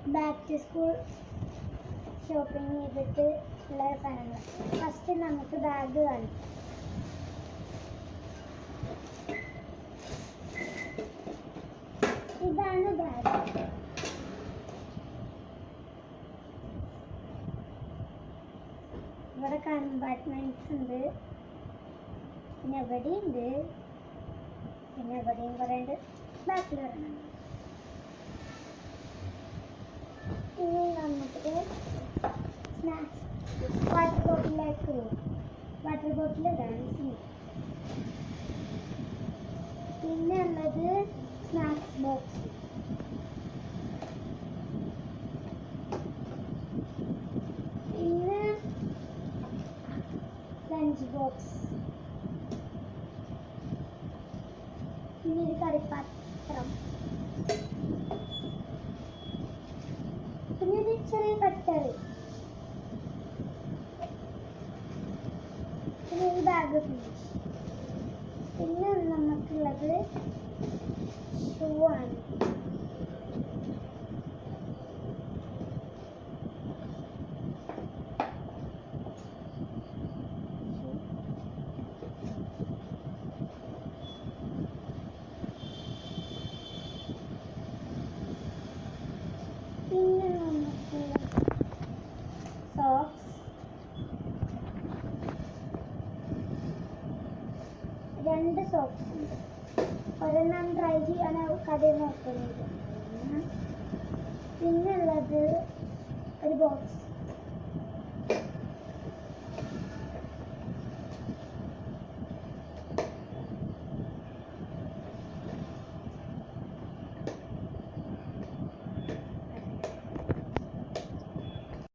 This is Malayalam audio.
ബാക്ക് ടു സ്കൂൾ ഷോപ്പിംഗ് ചെയ്തിട്ട് ഉള്ള സാധനങ്ങൾ. ഫസ്റ്റ് നമുക്ക് ബാഗ് കാണിക്കാം. ഇതാണ് ബാഗ്. ഇവിടെ കമ്പാർട്ട്മെന്റ്സ് ഉണ്ട്, പിന്നെ എവിടെയുണ്ട്, പിന്നെ എവിടെയും കുറേ ഉണ്ട്. ബാക്കിൽ വരണം. ഇനി നമുക്ക് സ്നാക്സ് വാട്ടർ ബോട്ടിലേക്ക് പോകും. വാട്ടർ ബോട്ടിൽ ഇതാണ്. പിന്നെ ഉള്ളത് സ്നാക്സ് ബോക്സ്. പിന്നെ ലഞ്ച് ബോക്സ്. പിന്നെ ഒരു കറിപ്പാത്രം. പിന്നെ ഒരു ചെറിയ കട്ടർ. പിന്നെ ഈ ബാഗ് ഫിനിഷ്. പിന്നെ നമുക്കുള്ളത് ഷൂ ആണ്. പിന്നെ നമുക്ക് സോക്സ്. രണ്ട് സോക്സ് ഉണ്ട്. ഒരെണ്ണം ട്രൈ ചെയ്യാൻ കടയിൽ നോക്കുന്നത്.